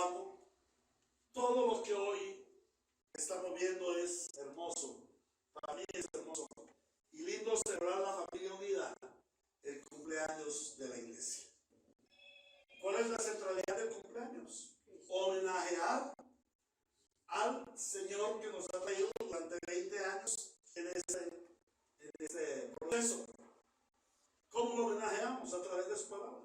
amo. Todo lo que hoy estamos viendo es hermoso. Para mí es hermoso. Y lindo celebrar la familia unida, el cumpleaños de la iglesia. ¿Cuál es la centralidad del cumpleaños? Homenajear al Señor que nos ha traído durante 20 años en ese proceso. ¿Cómo lo homenajeamos? A través de su palabra.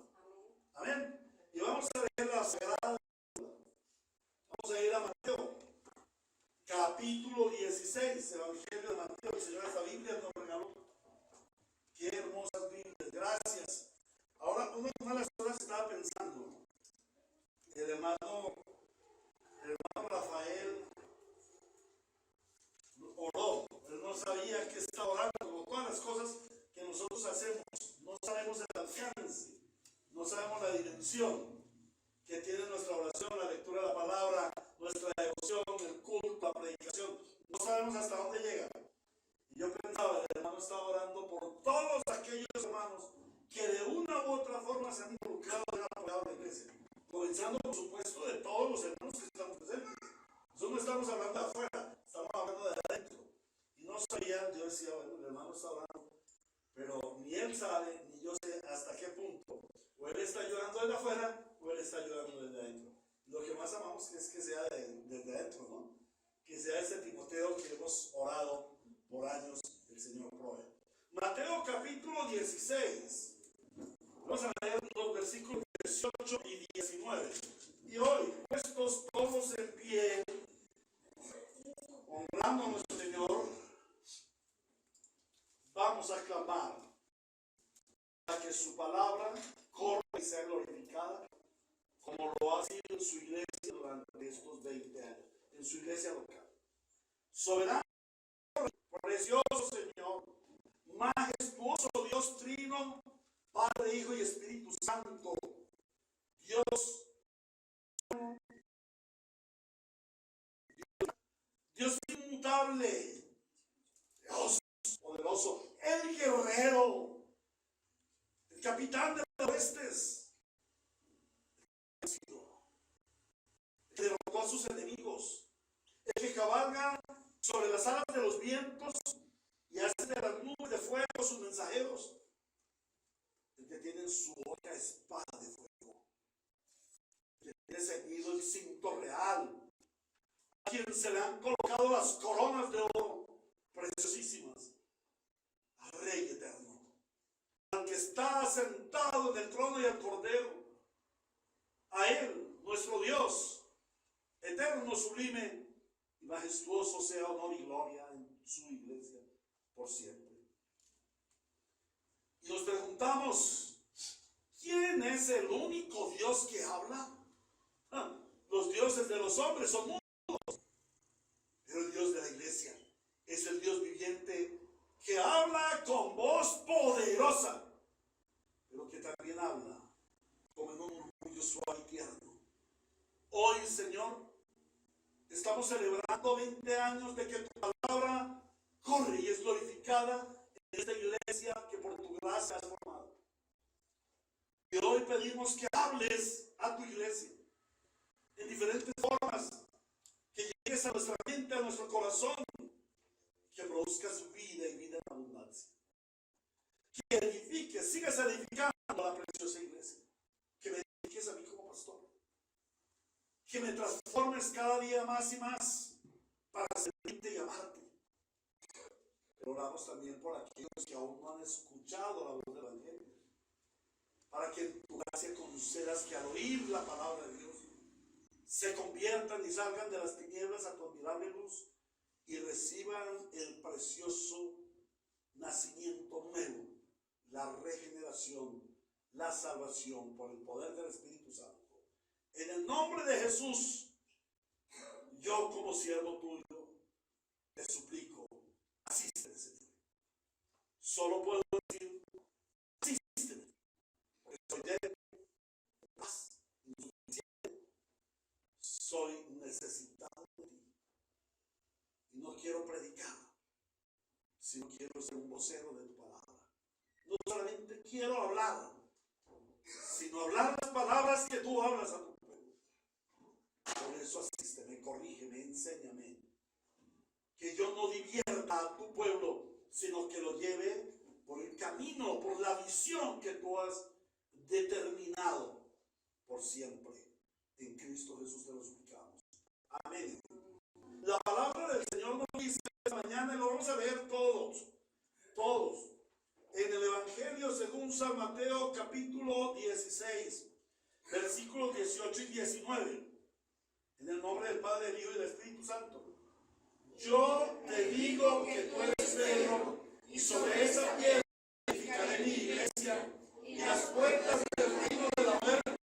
Amén. Y vamos a leer la Sagrada. Vamos a ir a Mateo, capítulo 16, Evangelio de Mateo. El Señor, esta Biblia nos regaló. Qué hermosas Biblias. Gracias. Ahora, una de las cosas que estaba pensando, el hermano Rafael oró. Él no sabía que estaba orando, como todas las cosas que nosotros hacemos. No sabemos el alcance, no sabemos la dimensión que tiene nuestra oración, la lectura de la palabra, nuestra devoción, el culto, la predicación. No sabemos hasta dónde llega. Y yo pensaba, el hermano estaba orando por todos aquellos hermanos que de una u otra forma se han involucrado en la palabra de la iglesia. Comenzando, por supuesto, de todos los hermanos que estamos presentes. Nosotros no estamos hablando de afuera, estamos hablando de adentro. Y no sabía, yo decía, bueno, el hermano está orando, pero ni él sabe, ni yo sé hasta qué punto. O él está llorando desde afuera, o él está llorando desde adentro. Lo que más amamos es que sea desde adentro, ¿no? Que sea ese Timoteo que hemos orado por años, el Señor provee. Mateo capítulo 16. Vamos a leer los versículos 18 y 19. Y hoy, puestos todos en pie, honrando a nuestro Señor, vamos a clamar para que su palabra corra y sea glorificada, como lo ha sido en su iglesia durante estos 20 años, en su iglesia local. Soberano, precioso Señor, majestuoso Dios Trino, Padre, Hijo y Espíritu Santo, Dios inmutable, Dios poderoso, el guerrero, el capitán de los oestes, el que derrotó a sus enemigos, el que cabalga sobre las alas de los vientos y hace de las nubes de fuego sus mensajeros, el que tiene en su boca espada de fuego, el que tiene ceñido el cinto real, a quien se le han colocado las coronas de oro preciosísimas, al Rey eterno, al que está sentado en el trono y al Cordero, a él, nuestro Dios, eterno, sublime y majestuoso sea honor y gloria en su iglesia por siempre. Y nos preguntamos, ¿quién es el único Dios que habla? Los dioses de los hombres son mudos, pero el Dios de la iglesia es el Dios viviente que habla con voz poderosa, pero que también habla como en un murmullo suave y tierno. Hoy, Señor, estamos celebrando 20 años de que tu palabra corre y es glorificada en esta iglesia que por tu gracia has formado. Y hoy pedimos que hables a tu iglesia en diferentes formas, que llegues a nuestra mente, a nuestro corazón, que produzcas vida y vida en abundancia. Que edifiques, sigas edificando a la preciosa iglesia. Que me edifiques a mí como pastor. Que me transformes cada día más y más para servirte y amarte. Pero oramos también por aquellos que aún no han escuchado la voz del Evangelio, para que en tu gracia concedas que al oír la palabra de Dios se conviertan y salgan de las tinieblas a tu admirable luz y reciban el precioso nacimiento nuevo, la regeneración, la salvación por el poder del Espíritu Santo. En el nombre de Jesús, yo como siervo tuyo te suplico, asísteme, Señor. Solo puedo decir, asísteme, porque soy débil, paz, insuficiente, soy necesitado de ti. Y no quiero predicar, sino quiero ser un vocero de tu palabra. No solamente quiero hablar, sino hablar las palabras que tú hablas a tu pueblo. eso asísteme, corrígeme, enséñame. Que yo no divierta a tu pueblo, sino que lo lleve por el camino, por la visión que tú has determinado por siempre. En Cristo Jesús te lo suplicamos. Amén. La palabra del Señor nos dice esta mañana, y lo vamos a leer todos. En el Evangelio según San Mateo, capítulo 16, versículos 18 y 19. En el nombre del Padre, del Hijo y del Espíritu Santo. Yo te digo que tú eres Pedro, y sobre esa piedra edificaré mi iglesia, y las puertas del reino de la muerte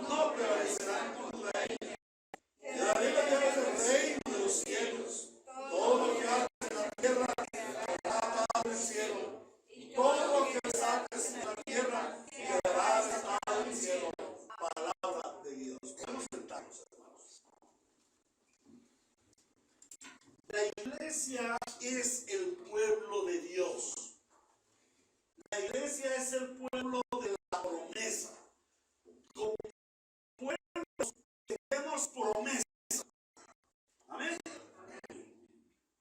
no prevalecerán contra ella. Te daré las llaves del reino de los cielos. Todo lo que hagas en la tierra quedará atado en el cielo, y todo lo que desates en la tierra quedará desatado en el cielo. Palabra de Dios. Podemos sentarnos, hermanos. La iglesia es el pueblo de Dios. La iglesia es el pueblo de la promesa. Como pueblos tenemos promesa. Amén.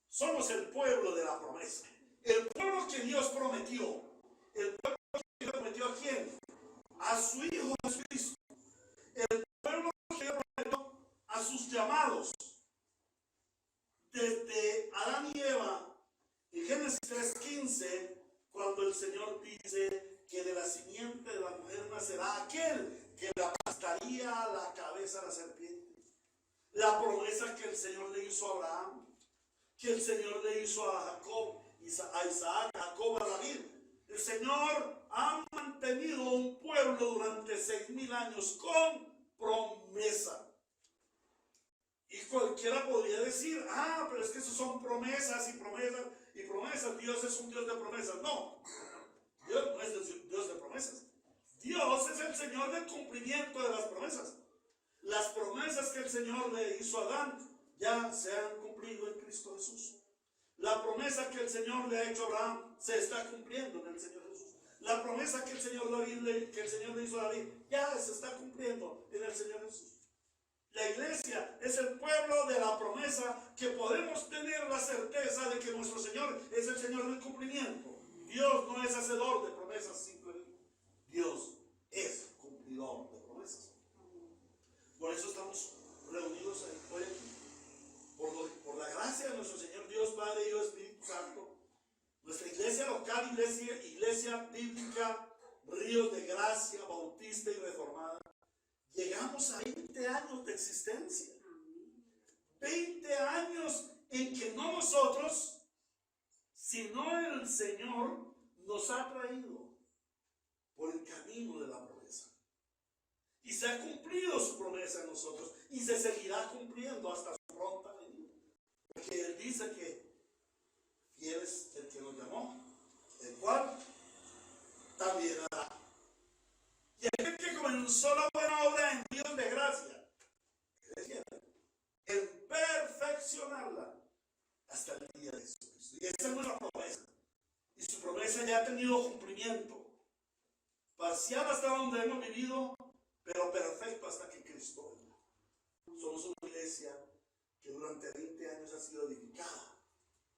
Somos el pueblo de la promesa. El pueblo que Dios prometió. El pueblo que Dios prometió ¿a quién? A su Hijo Jesucristo. El pueblo que Dios prometió a sus llamados. Desde Adán y Eva, en Génesis 3:15, cuando el Señor dice que de la simiente de la mujer nacerá aquel que le aplastaría la cabeza a la serpiente. La promesa que el Señor le hizo a Abraham, que el Señor le hizo a Jacob, a Isaac, a Jacob, a David. El Señor ha mantenido un pueblo durante 6,000 años con promesa. Y cualquiera podría decir, pero es que eso son promesas y promesas y promesas. Dios es un Dios de promesas. No, Dios no es Dios de promesas. Dios es el Señor del cumplimiento de las promesas. Las promesas que el Señor le hizo a Adán ya se han cumplido en Cristo Jesús. La promesa que el Señor le ha hecho a Abraham se está cumpliendo en el Señor Jesús. La promesa que el Señor le hizo a David ya se está cumpliendo en el Señor Jesús. La iglesia es el pueblo de la promesa, que podemos tener la certeza de que nuestro Señor es el Señor del cumplimiento. Dios no es hacedor de promesas simplemente. Dios es cumplidor de promesas. Por eso estamos reunidos hoy aquí. Por la gracia de nuestro Señor Dios, Padre, Hijo y Espíritu Santo. Nuestra iglesia local, iglesia bíblica, Ríos de Gracia, Bautista y Reformada. Llegamos a 20 años de existencia. 20 años en que no nosotros, sino el Señor nos ha traído por el camino de la promesa. Y se ha cumplido su promesa en nosotros y se seguirá cumpliendo hasta su pronta venida. Porque Él dice que fiel es el que nos llamó, el cual también hará. Y aquel que comenzó la buena obra en Dios de gracia, en perfeccionarla hasta el día de Jesucristo. Y esa es nuestra promesa. Y su promesa ya ha tenido cumplimiento. Parcial hasta donde hemos vivido, pero perfecto hasta que Cristo venga. Somos una iglesia que durante 20 años ha sido edificada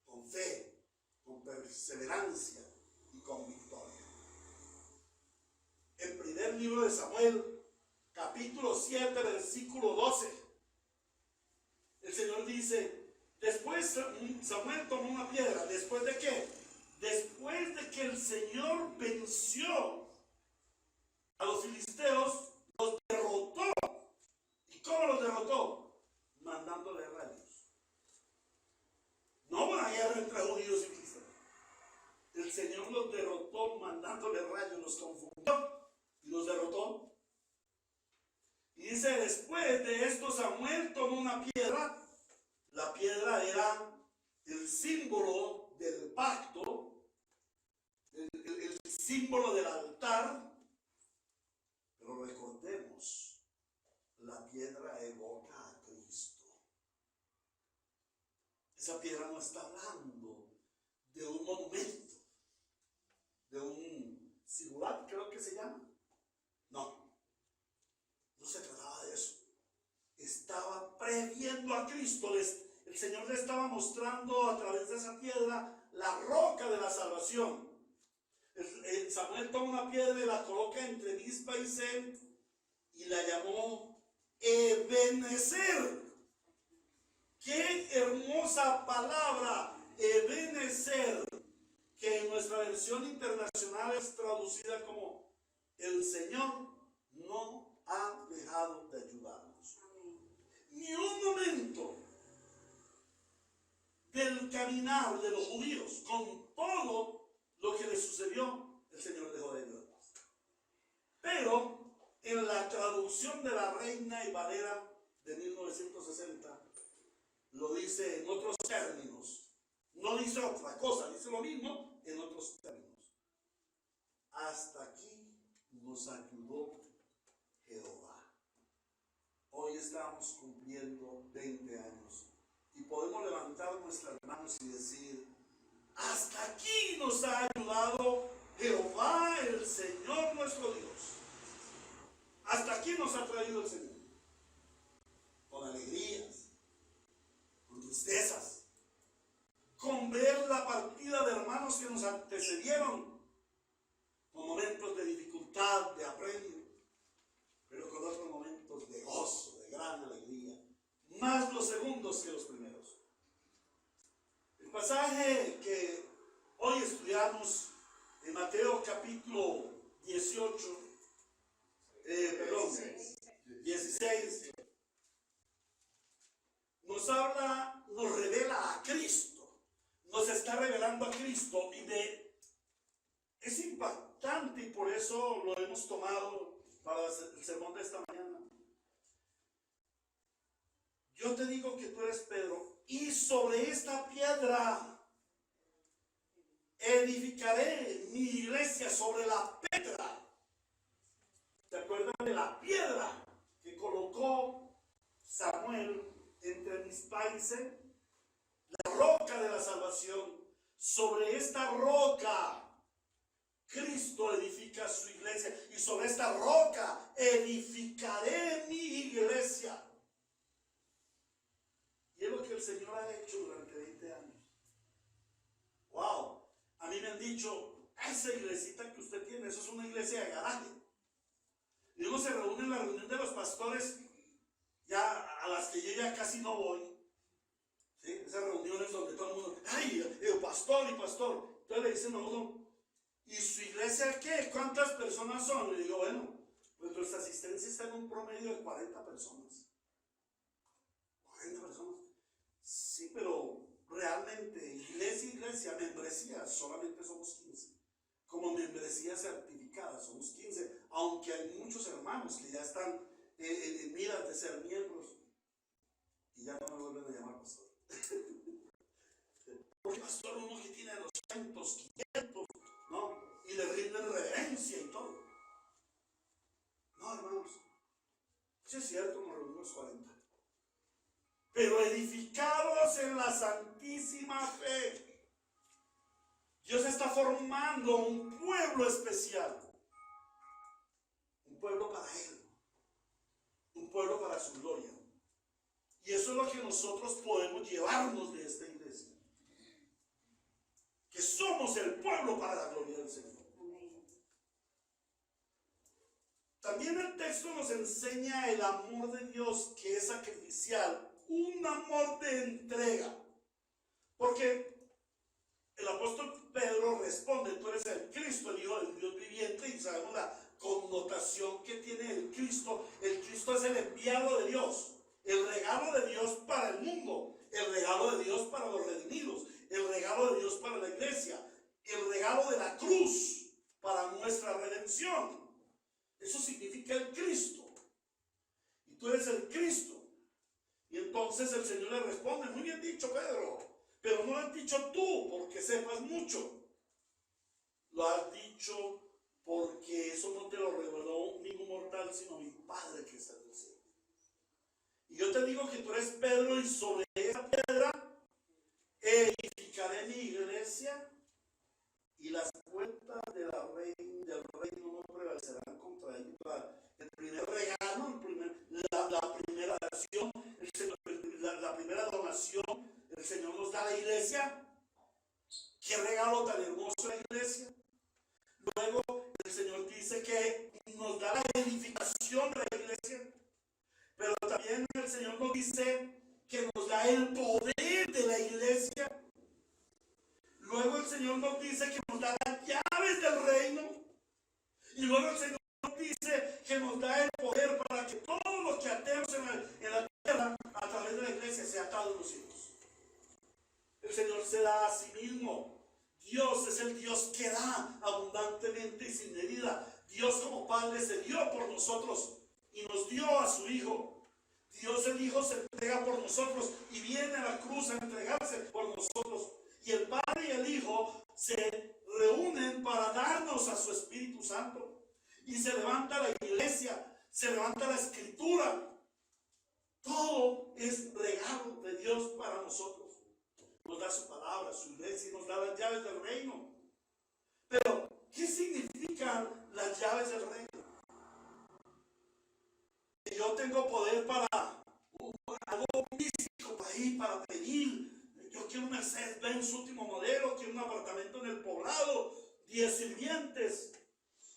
con fe, con perseverancia y con victoria. El primer libro de Samuel, capítulo 7, versículo 12. El Señor dice, después Samuel tomó una piedra. ¿Después de qué? Después de que el Señor venció a los filisteos, los derrotó. ¿Y cómo los derrotó? Mandándole rayos. No una guerra entre judíos y filisteos. El Señor los derrotó mandándole rayos, los confundió y los derrotó. Y dice, después de esto Samuel tomó una piedra. La piedra era el símbolo del pacto, el símbolo del altar. Pero recordemos, la piedra evoca a Cristo. Esa piedra no está hablando de un monumento, de un sigurat, creo que se llama. No se trataba de eso. Estaba previa Cristo, el Señor le estaba mostrando a través de esa piedra la roca de la salvación. Samuel toma una piedra y la coloca entre Mizpa y Sem y la llamó Ebenezer. Qué hermosa palabra, Ebenezer, que en nuestra versión internacional es traducida como el Señor no ha dejado de ayudarnos. Ni un momento del caminar de los judíos, con todo lo que les sucedió, el Señor dejó de ayudarnos. Pero en la traducción de la Reina y Valera de 1960, lo dice en otros términos. No dice otra cosa, dice lo mismo en otros términos. Hasta aquí nos ayudó Jehová. Hoy estamos cumpliendo 20 años y podemos levantar nuestras manos y decir: hasta aquí nos ha ayudado Jehová, el Señor nuestro Dios. Hasta aquí nos ha traído el Señor. Con alegrías, con tristezas, con ver la partida de hermanos que nos antecedieron, con momentos de dificultad, de apremio, pero con otros momentos de gozo, de gran alegría, más los segundos que los primeros. El pasaje que hoy estudiamos en Mateo capítulo 16, nos habla, nos revela a Cristo, nos está revelando a Cristo, y es impactante, y por eso lo hemos tomado para el sermón de esta mañana. Yo te digo que tú eres Pedro, y sobre esta piedra edificaré mi iglesia, sobre la piedra. ¿Te acuerdas de la piedra que colocó Samuel entre Mizpa y Sem? La roca de la salvación. Sobre esta roca Cristo edifica su iglesia, y sobre esta roca edificaré mi iglesia. Y es lo que el Señor ha hecho durante 20 años. Wow, a mí me han dicho: esa iglesita que usted tiene, eso es una iglesia de garaje. Y uno se reúne en la reunión de los pastores, ya a las que yo ya casi no voy. ¿Sí? Esas reuniones donde todo el mundo: ay, pastor y pastor. Entonces le dicen a uno: ¿y su iglesia qué? ¿Cuántas personas son? Le digo: bueno, pues nuestra asistencia está en un promedio de 40 personas. 40 personas. Sí, pero realmente iglesia, membresía, solamente somos 15. Como membresía certificada somos 15, aunque hay muchos hermanos que ya están en miras de ser miembros y ya no me vuelven a llamar pastor. Porque pastor, uno que tiene 200, 500, ¿no? Y le rinden reverencia y todo. No, hermanos, sí es cierto, nos reunimos 40. Pero edificados en la santísima fe. Dios está formando un pueblo especial. Un pueblo para Él. Un pueblo para su gloria. Y eso es lo que nosotros podemos llevarnos de esta iglesia. Que somos el pueblo para la gloria del Señor. También el texto nos enseña el amor de Dios, que es sacrificial. Un amor de entrega. Porque el apóstol Pedro responde: tú eres el Cristo, el Hijo del Dios viviente, y sabemos la connotación que tiene el Cristo. El Cristo es el enviado de Dios, el regalo de Dios para el mundo, el regalo de Dios para los redimidos, el regalo de Dios para la iglesia, el regalo de la cruz para nuestra redención. Eso significa el Cristo. Y tú eres el Cristo. Y entonces el Señor le responde: muy bien dicho, Pedro, pero no lo has dicho tú porque sepas mucho. Lo has dicho porque eso no te lo reveló ningún mortal, sino mi Padre que está en el cielo. Y yo te digo que tú eres Pedro, y sobre esa piedra edificaré mi iglesia, y las puertas del reino no prevalecerán contra ella. El primer regalo, la primera acción, la primera edificación de la iglesia, pero también el Señor nos dice que nos da el poder de la iglesia. Luego el Señor nos dice que nos da las llaves del reino. Y luego el Señor nos dice que nos da el poder para que todo lo que atemos en la tierra a través de la iglesia sea atado en los cielos. El Señor se da a sí mismo. Dios es el Dios que da abundantemente y sin medida. Dios como Padre se dio por nosotros y nos dio a su Hijo. Dios el Hijo se entrega por nosotros y viene a la cruz a entregarse por nosotros. Y el Padre y el Hijo se reúnen para darnos a su Espíritu Santo. Y se levanta la iglesia, se levanta la Escritura. Todo es regalo de Dios para nosotros. Nos da su palabra, su iglesia y nos da las llaves del reino. Pero, ¿qué significan las llaves del reino? Yo tengo poder para algo físico ahí, para pedir. Yo quiero un Mercedes-Benz último modelo, quiero un apartamento en el Poblado, 10 sirvientes,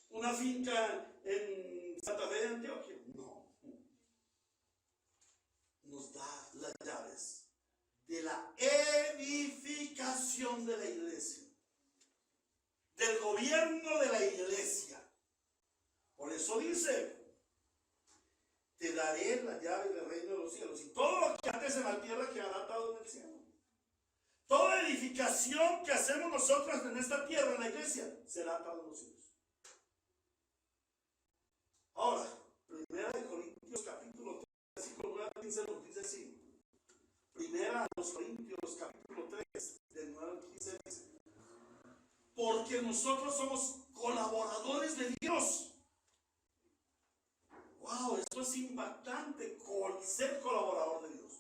una finca en Santa Fe de Antioquia. No. Nos da las llaves de la edificación de la iglesia, del gobierno de la iglesia. Por eso dice: te daré la llave del reino de los cielos, y todo lo que ates en la tierra quedará atado en el cielo. Toda edificación que hacemos nosotros en esta tierra, en la iglesia, será atada en los cielos. Ahora, 1 Corintios capítulo 3, versículo 9 al 15 nos dice así. 1 Corintios capítulo 3, del 9 al 15 dice: porque nosotros somos colaboradores de Dios. Wow, esto es impactante, ser colaborador de Dios.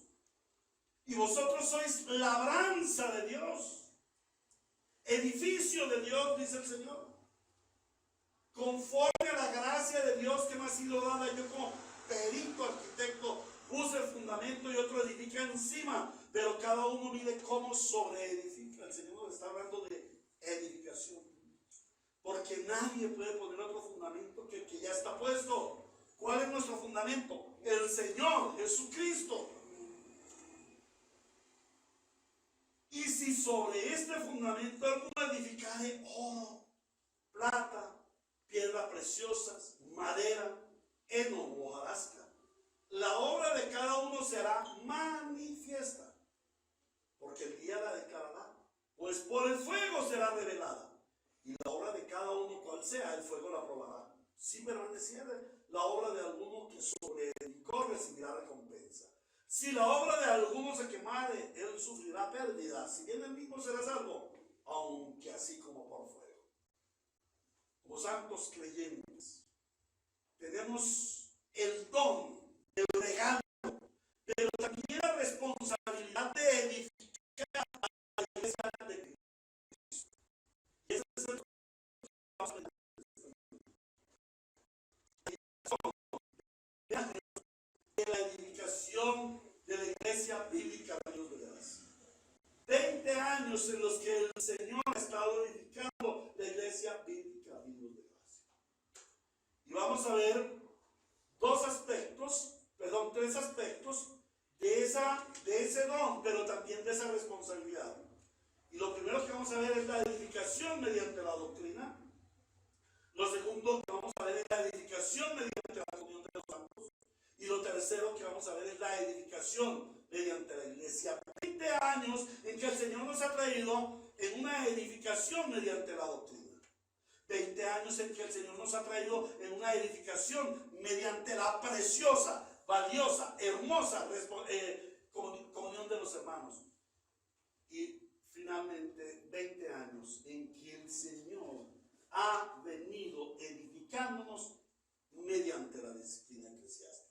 Y vosotros sois labranza de Dios, edificio de Dios, dice el Señor. Conforme a la gracia de Dios que me ha sido dada, yo como perito arquitecto puse el fundamento y otro edifica encima, pero cada uno mire cómo sobreedifica. El Señor está hablando de edificación, porque nadie puede poner otro fundamento que el que ya está puesto. ¿Cuál es nuestro fundamento? El Señor Jesucristo. Y si sobre este fundamento alguno edificare oro, plata, piedras preciosas, madera, heno o hojarasca, la obra de cada uno será manifiesta, porque el día la declarará, pues por el fuego será revelada, y la obra de cada uno, cual sea, el fuego la probará. Si permaneciere la obra de alguno que sobreedificó, recibirá recompensa. Si la obra de alguno se quemare, él sufrirá pérdida, si bien él mismo será salvo, aunque así como por fuego. Como santos creyentes, tenemos el don, el regalo, pero también la responsabilidad de edificar a la iglesia de Cristo. Y ese es el de la edificación de la iglesia bíblica de Dios de gracia. 20 años en los que el Señor ha estado edificando la iglesia bíblica de Dios de gracia. Y vamos a ver tres aspectos de ese don, pero también de esa responsabilidad. Y lo primero que vamos a ver es la edificación mediante la doctrina. Lo segundo que vamos a ver es la edificación mediante la comunión de los santos. Y lo tercero que vamos a ver es la edificación mediante la iglesia. 20 años en que el Señor nos ha traído en una edificación mediante la doctrina. 20 años en que el Señor nos ha traído en una edificación mediante la preciosa, valiosa, hermosa comunión de los hermanos. Y finalmente 20 años en que el Señor ha venido edificándonos mediante la disciplina eclesiástica.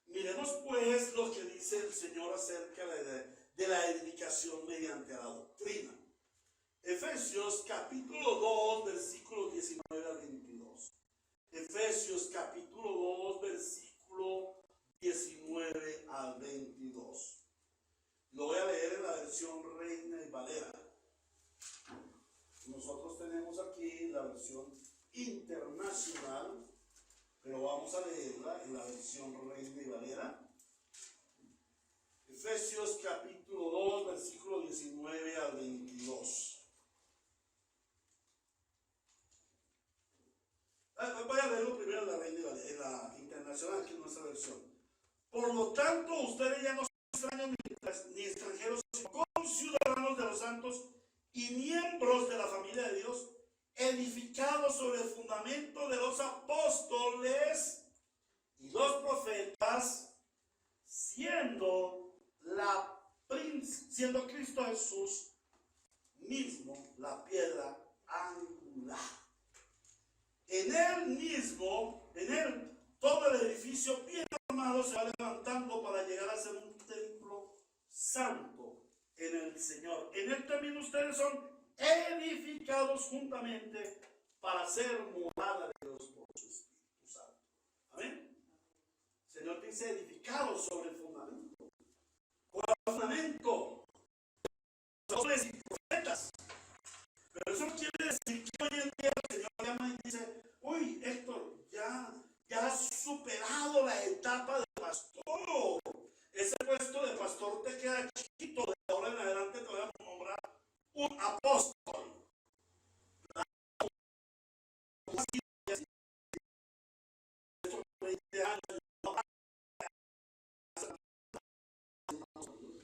Miremos pues lo que dice el Señor acerca de la edificación mediante la doctrina. Efesios capítulo 2, versículo 19 al 22. Efesios capítulo 2, versículo 19 al 22. Lo voy a leer en la versión Reina y Valera. Nosotros tenemos aquí la versión internacional, pero vamos a leerla en la versión Reina y Valera. Efesios capítulo 2, versículo 19 al 22. Voy a leerlo primero en la Reina y Valera, en la Internacional, que es nuestra versión. Por lo tanto, ustedes ya no son extraños ni extranjeros, sino conciudadanos de los santos y miembros de la familia de Dios, edificados sobre el fundamento de los apóstoles y los profetas, siendo Cristo Jesús mismo la piedra angular. En él, todo el edificio bien armado se va levantando para llegar a ser un templo santo en el Señor. En él también ustedes son edificados juntamente para ser morada de Dios por su Espíritu Santo. Amén. El Señor dice edificados sobre el fundamento. ¿Cuál fundamento? Apóstoles y profetas. Pero eso no quiere decir que hoy en día el Señor llama y dice, uy, Héctor, ya has superado la etapa de pastor. Ese puesto de pastor te queda chiquito. De ahora en adelante te voy a nombrar un apóstol. Estos 20 años.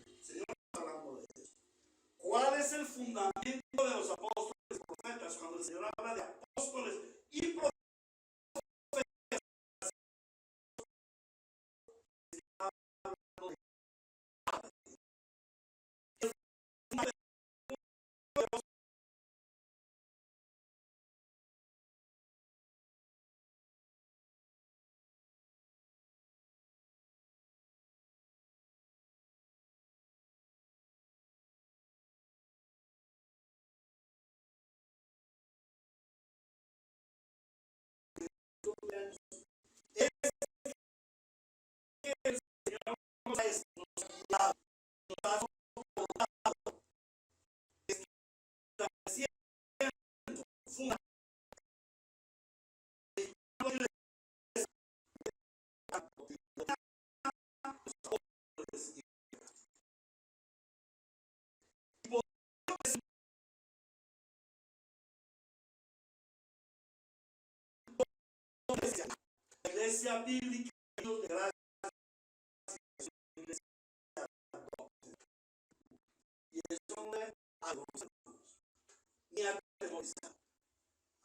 El Señor está hablando de eso. ¿Cuál es el fundamento de los apóstoles y profetas? Cuando el Señor habla de apóstoles y profetas, el Señor nos ha establecido la iglesia bíblica de gracia y eso no es algo ni atemorizar.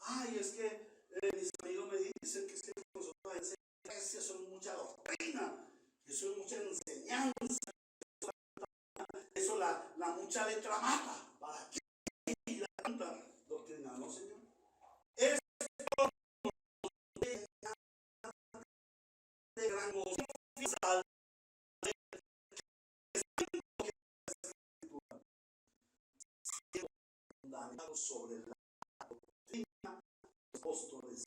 Ay, es que mis amigos me dicen que es que nosotros en iglesia son mucha doctrina, eso es mucha enseñanza, eso la mucha letra mata. ¿Para qué la tanta doctrina? No, Señor. Es de gran gozo fundamentados sobre la doctrina de los apóstoles.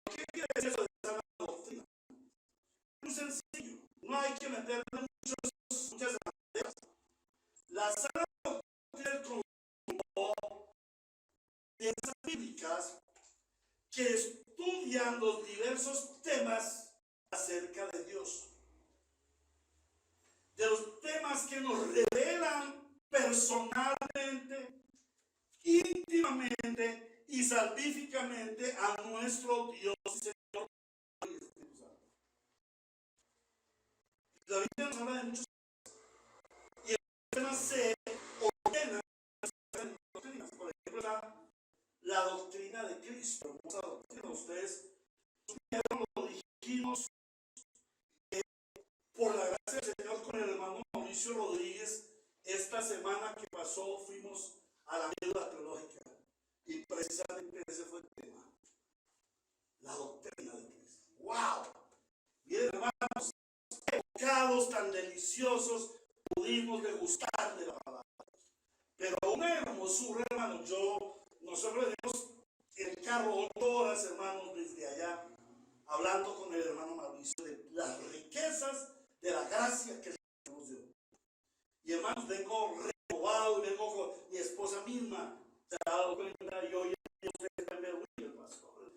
¿Qué quiere decir eso de sana doctrina? Muy sencillo, no hay que meterle muchas banderas. La sana doctrina es el conjunto de esas bíblicas que estudian los diversos temas acerca de Dios, de los temas que nos revelan personalmente, íntimamente y salvíficamente a nuestro Dios y Señor y Espíritu Santo. La Biblia nos habla de muchos temas y el tema se ordena en doctrinas. Por ejemplo, la doctrina de Cristo, hermosa doctrina. Ustedes lo dijimos por la gracia del Señor con el hermano Mauricio Rodríguez. Esta semana que pasó fuimos a la médula teológica y precisamente ese fue el tema, la doctrina de Cristo. ¡Wow! Miren, hermanos, qué bocados tan deliciosos pudimos degustar de la palabra. Pero una hermosura, hermanos. Nosotros venimos en el carro 8 horas, hermanos, desde allá, hablando con el hermano Mauricio de las riquezas de la gracia que el Señor nos dio. Y hermanos, vengo renovado y vengo con mi esposa misma. Se ha dado cuenta y hoy ustedes pueden ver el pastor.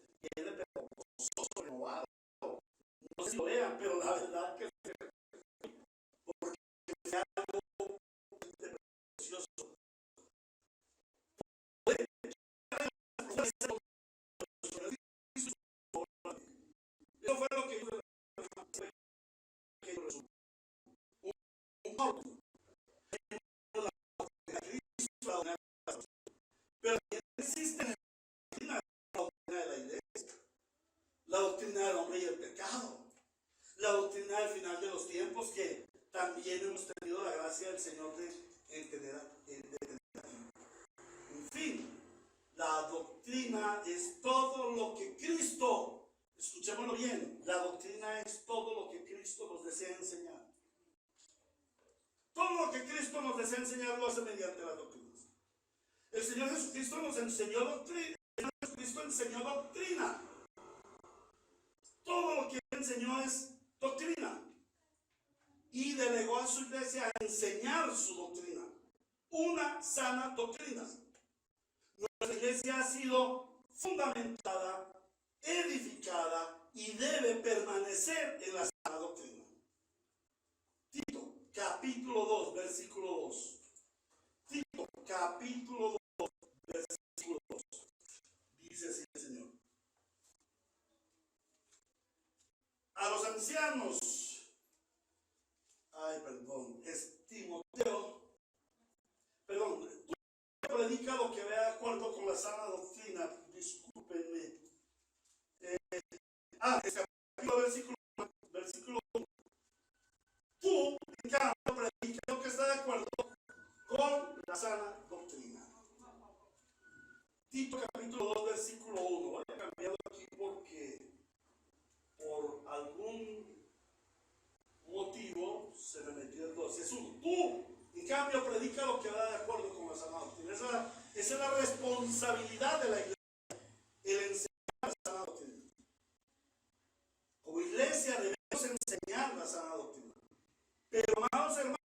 la doctrina del hombre y el pecado, la doctrina del final de los tiempos, que también hemos tenido la gracia del Señor de tener aquí. En fin, la doctrina es todo lo que Cristo, escuchémoslo bien, la doctrina es todo lo que Cristo nos desea enseñar. Todo lo que Cristo nos desea enseñar lo hace mediante las doctrinas. El Señor Jesucristo nos enseñó doctrina. El Señor Jesucristo enseñó doctrina. Todo lo que Él enseñó es doctrina. Y delegó a su iglesia a enseñar su doctrina. Una sana doctrina. Nuestra iglesia ha sido fundamentada, edificada y debe permanecer en la sana doctrina. Tito, capítulo 2, versículo 2. Tito, capítulo 2, versículo 2. Dice así el Señor. A los ancianos, es Timoteo, tú predica lo que vea de acuerdo con la sana doctrina, discúlpenme. Es capítulo versículo 1. Tú, en cambio, predica lo que está de acuerdo con la sana doctrina. Tito capítulo 2, versículo 1. Voy a cambiarlo aquí porque por algún motivo se me metió el 2. Es 1. Tú, en cambio, predica lo que va de acuerdo con la sana doctrina. Esa es la responsabilidad de la iglesia, el enseñar la sana doctrina. Como iglesia debemos enseñar la sana doctrina. Pero, amados hermanos,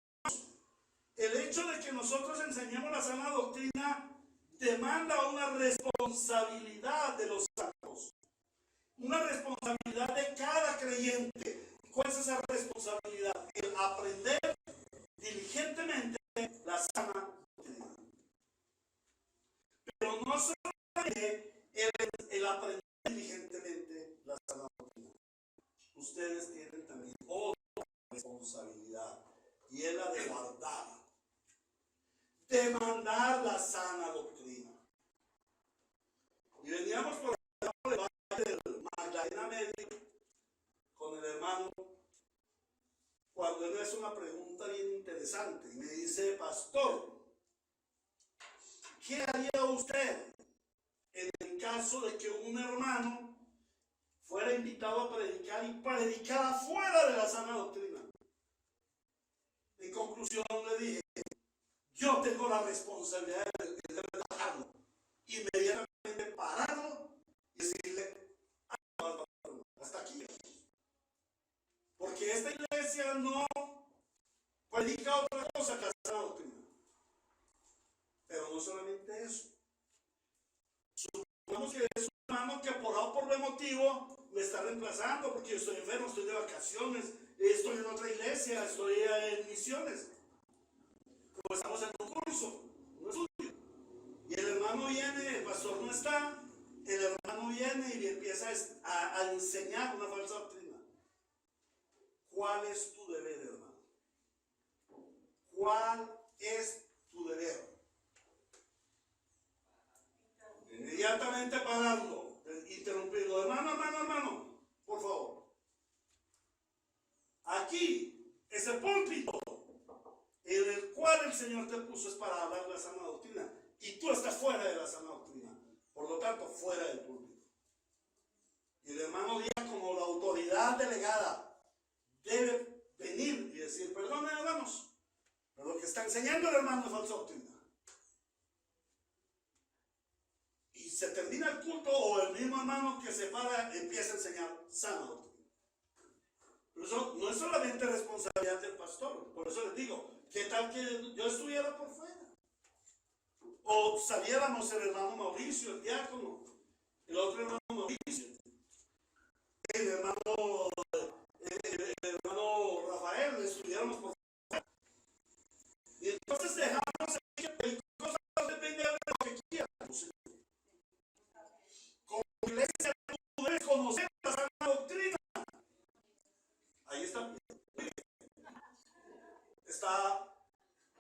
el hecho de que nosotros enseñemos la sana doctrina demanda una responsabilidad de los santos, una responsabilidad de cada creyente. ¿Cuál es esa responsabilidad? El aprender diligentemente la sana doctrina. Pero no solamente el aprender diligentemente la sana doctrina. Ustedes tienen también otra responsabilidad, y es la de guardar, demandar la sana doctrina. Y veníamos por el valle del Magdalena Medio con el hermano, cuando él me hace una pregunta bien interesante y me dice: pastor, ¿qué haría usted en el caso de que un hermano fuera invitado a predicar y predicara fuera de la sana doctrina? En conclusión le dije: yo tengo la responsabilidad de relajarlo, inmediatamente pararlo y decirle: hasta aquí. Porque esta iglesia no predica otra cosa que la sana doctrina. Pero no solamente eso. Supongamos que es un hermano que por A o por B motivo me está reemplazando porque yo estoy enfermo, estoy de vacaciones, estoy en otra iglesia, estoy en misiones. Como estamos en un curso, un estudio. Y el hermano viene, el pastor no está, el hermano viene y empieza a enseñar una falsa doctrina. ¿Cuál es tu deber, hermano? ¿Cuál es tu deber? Inmediatamente pararlo, interrumpirlo. Hermano, por favor. Aquí, ese púlpito en el cual el Señor te puso es para hablar la sana doctrina. Y tú estás fuera de la sana doctrina. Por lo tanto, fuera del púlpito. Y el hermano Díaz, como la autoridad delegada, debe venir y decir: perdón, hermanos, pero lo que está enseñando el hermano es falsa doctrina. Y se termina el culto, o el mismo hermano que se para empieza a enseñar sana doctrina. Pero eso no es solamente responsabilidad del pastor. Por eso les digo: ¿qué tal que yo estuviera por fuera? O saliéramos el hermano Mauricio, el diácono, el otro hermano Mauricio, el hermano Rafael, estuviéramos por fuera. Y entonces dejamos que el cosa depende de lo que quieran. Como iglesia tú debes conocer la sana doctrina. Ahí está. Está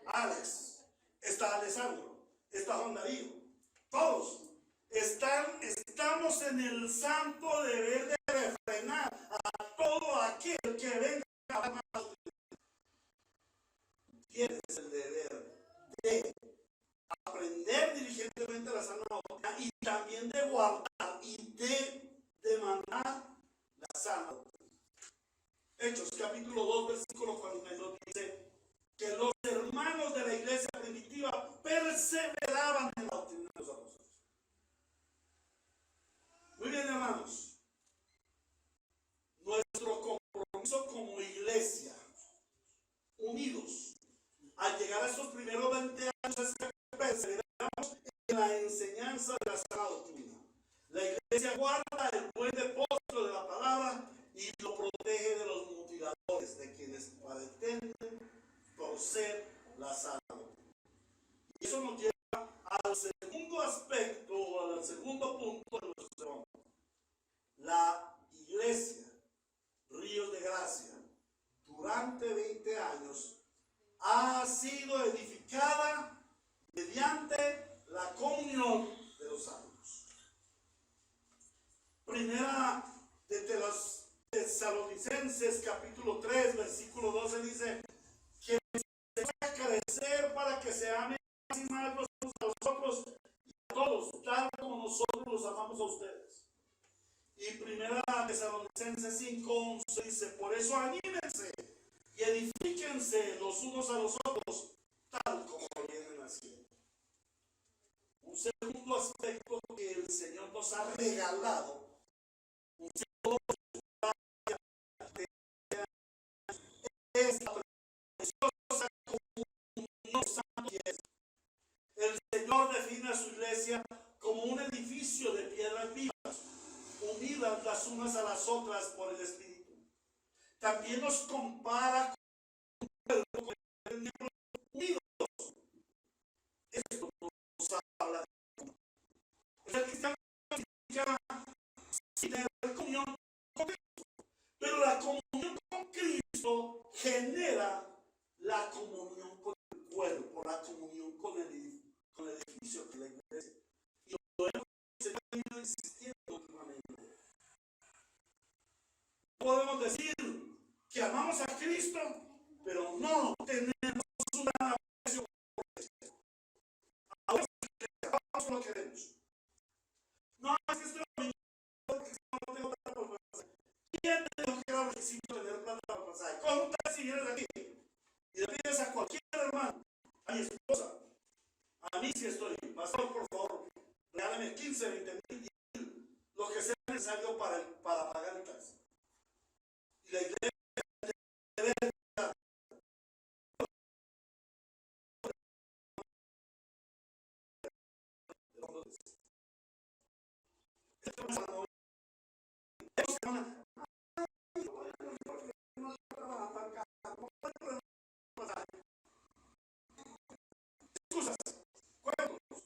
Alex, está Alessandro, está Juan Darío. Todos estamos en el santo deber de aquel que venga a hablar más. Tienes el deber de aprender diligentemente la sana doctrina y también de guardar y de demandar la sana doctrina. Hechos capítulo 2 versículo 42 dice que los hermanos de la iglesia primitiva perseveraban en la doctrina de los apóstoles. Muy bien, hermanos, nuestro compromiso como iglesia, unidos, al llegar a estos primeros 20 años es que perseveramos en la enseñanza de la sana doctrina. La iglesia guarda el buen depósito de la palabra y lo protege de los mutiladores, de quienes pretenden torcer la sana doctrina. Y eso nos lleva al segundo aspecto, al segundo punto de nuestro sermón. La iglesia Ríos de Gracia, durante 20 años, ha sido edificada mediante la comunión de los santos. Primera de los Tesalonicenses, capítulo 3, versículo 12, dice que se va a crecer para que se amen más y más los unos a los otros y a todos, tal como nosotros los amamos a ustedes. Y primera Tesalonicenses 5:11 dice, por eso anímense y edifíquense los unos a los otros, tal como vienen haciendo. Un segundo aspecto que el Señor nos ha regalado, un segundo es la preciosa comunión santa. El Señor define a su iglesia como un edificio de piedras vivas, unidas las unas a las otras por el Espíritu. También nos compara con el miembro unidos. Esto nos habla de el cristiano significa tener comunión con Cristo, pero la comunión con Cristo genera la comunión con el cuerpo, la comunión con el edificio que la iglesia. Y lo hemos venido insistiendo últimamente. Podemos decir que amamos a Cristo, pero no tenemos un gran aprecio por Cristo. Ahora sí lo queremos. No, es que estoy porque no tengo plata para el pasaje. ¿Quién te dijo que era requisito tener plata para el pasaje? Con un taxi vienes aquí y le pides a cualquier hermano, a mi esposa, a mí si estoy, pastor, por favor, regálame 15, 20 mil, lo que sea necesario para pagar el taxi. Y la iglesia debe dar. Excusas, cuentos.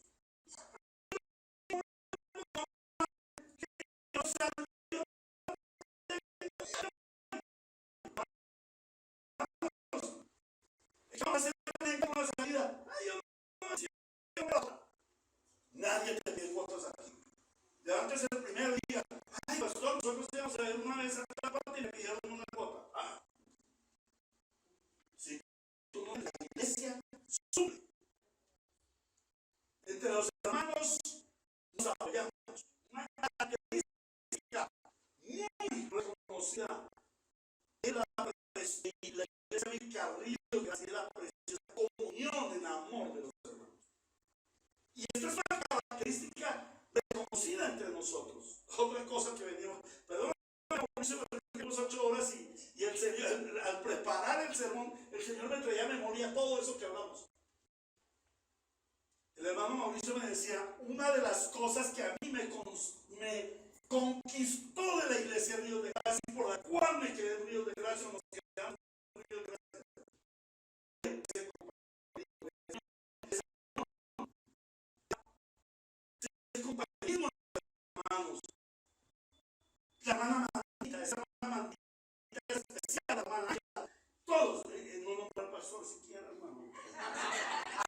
Nadie te pide fotos aquí. Levantes el primer día. Ay, pastor, nosotros íbamos a ver una vez a la parte y me pidieron una cuota. Ah, si tú no en la iglesia, sube. Entre los hermanos nos apoyamos. Una característica muy reconocida es la iglesia Vicarrillo, que hace la preciosa comunión en amor de los hermanos. Y esta es una característica reconocida entre nosotros. Otra cosa que venimos, perdón, tenemos 8 horas y el Señor, al preparar el sermón, el Señor me traía a memoria todo eso que hablamos. El hermano Mauricio me decía, una de las cosas que a mí me conquistó de la iglesia Ríos de Gracia y por la cual me quedé en Ríos de Gracia, nos quedamos en Ríos de Gracia. El compañerismo de los hermanos. La hermana Mantita, esa hermana Mantita es especial, hermana. Todos, no nombrar al pastor siquiera, hermano.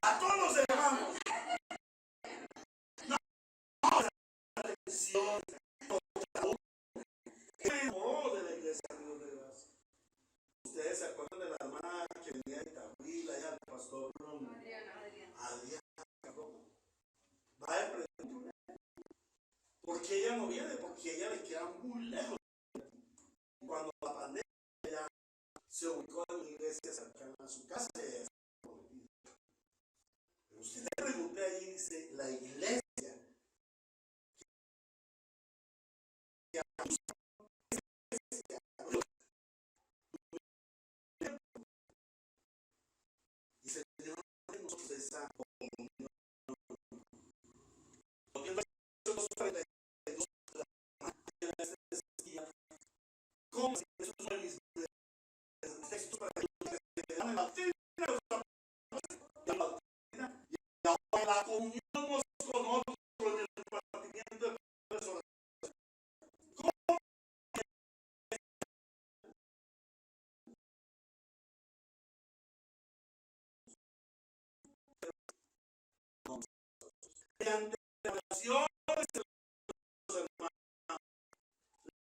A todos los hermanos. No, la atención, me enamoró de la iglesia Ríos de Gracia. muy lejos. Cuando la pandemia ya se ubicó en una iglesia cercana a su casa, pero usted le pregunté ahí, dice, la iglesia y se dio nosotros esa comunión. ¿Cómo si eso es mis textos para que se dan en la la comunión unos con otros en el compartimiento de personas? Mediante relaciones de los hermanos.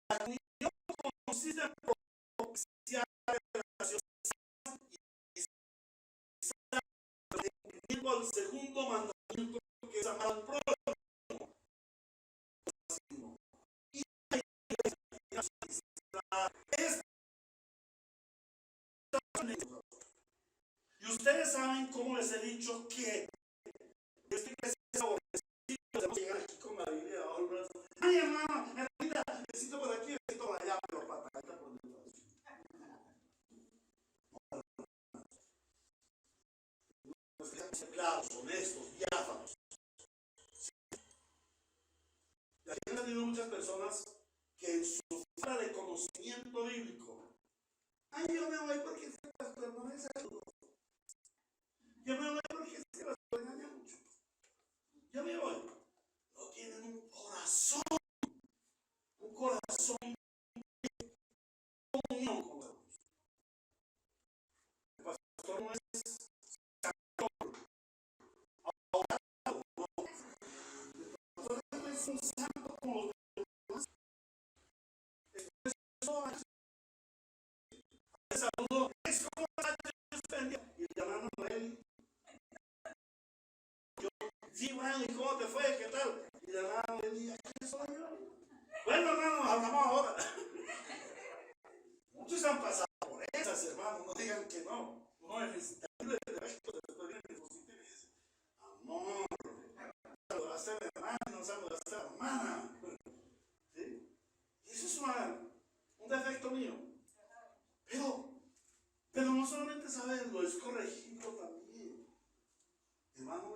La comunión consiste en propiciar relaciones y cumpliendo al segundo mandamiento, que es amar al prójimo. Y ustedes saben cómo les he dicho que estoy creciendo, debemos llegar aquí con la Biblia bajo el brazo. Ay, hermano, necesito por aquí, necesito por allá, pero patadita por dentro. Claros, honestos, diáfanos. Y aquí han tenido muchas personas que en su falta de conocimiento bíblico, ay, yo me voy porque este pastor no me saludó. Yo me voy porque este pastor engaña mucho. Yo me voy. No tienen un corazón de comunión con Dios. El pastor no es ahogado, no. El pastor no es un santo como los demás. El saludo es como y el hermano Noel. Sí, bueno, ¿y cómo te fue? ¿Qué tal? Y el hermano le dice, ¿qué soy yo? Bueno, hermano, nos hablamos ahora. Muchos han pasado por esas, hermano, no digan que no. Uno necesita de esto, después viene el cosito y me dice, amor, saludaste a la hermana, no saludaste a la hermana. ¿Sí? Y eso es un defecto mío. Pero no solamente saberlo, es corregirlo también. Hermano,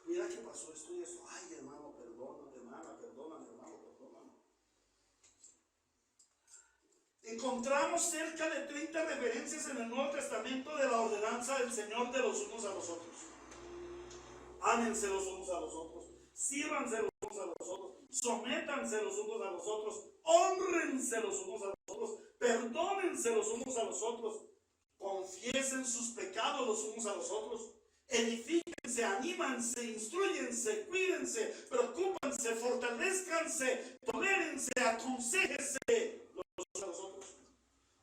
mira que pasó esto y esto. Ay, hermano, perdona, hermana, perdóname, hermano, perdóname. Encontramos cerca de 30 referencias en el Nuevo Testamento de la ordenanza del Señor de los unos a los otros. Ámense los unos a los otros, sírvanse los unos a los otros, sométanse los unos a los otros, honrense los unos a los otros, perdónense los unos a los otros, confiesen sus pecados los unos a los otros, edifíquense, anímanse, instruyense, cuídense, preocúpense, fortalezcanse, tolérense, aconséjense los unos a los otros,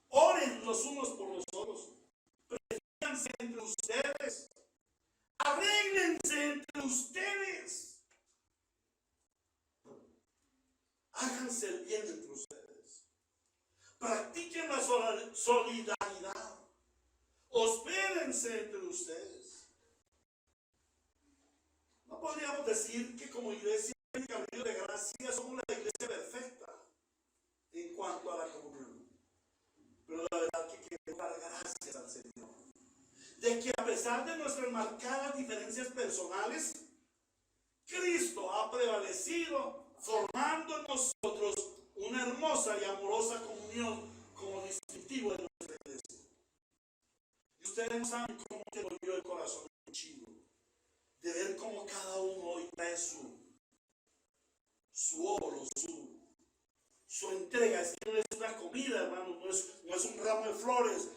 oren los unos por los otros, prefírense entre ustedes, arréglense entre ustedes, háganse el bien entre ustedes, practiquen la solidaridad, hospédense entre ustedes. No podríamos decir que como iglesia en Camino de Gracia somos la iglesia perfecta en cuanto a la comunión, pero la verdad que queremos dar gracias al Señor de que a pesar de nuestras marcadas diferencias personales, Cristo ha prevalecido formando en nosotros una hermosa y amorosa comunión como distintivo de nuestra iglesia. Y ustedes no saben cómo te volvió el corazón chido de ver cómo cada uno hoy trae su oro, su entrega. Es que no es una comida, hermano, no es un ramo de flores,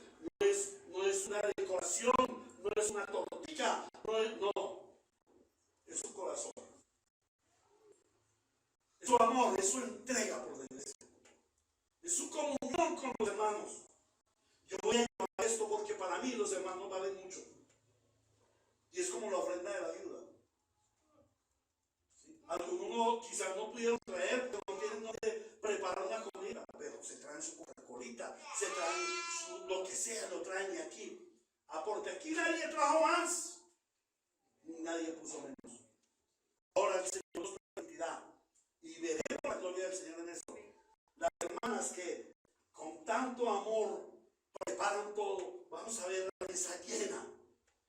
no es una decoración, no es una tortilla, es su corazón, es su amor, es su entrega por la iglesia, es su comunión con los hermanos. Yo voy a llamar esto porque para mí los hermanos valen mucho, y es como la ofrenda de la ayuda. ¿Sí? Algunos quizás no pudieron traer, pero no tienen donde preparar una comida. iglesia lo traen de aquí. Porque aquí nadie trajo más, nadie puso menos. Ahora el Señor nos permitirá y veremos la gloria del Señor en esto. Las hermanas que con tanto amor preparan todo, vamos a ver la mesa llena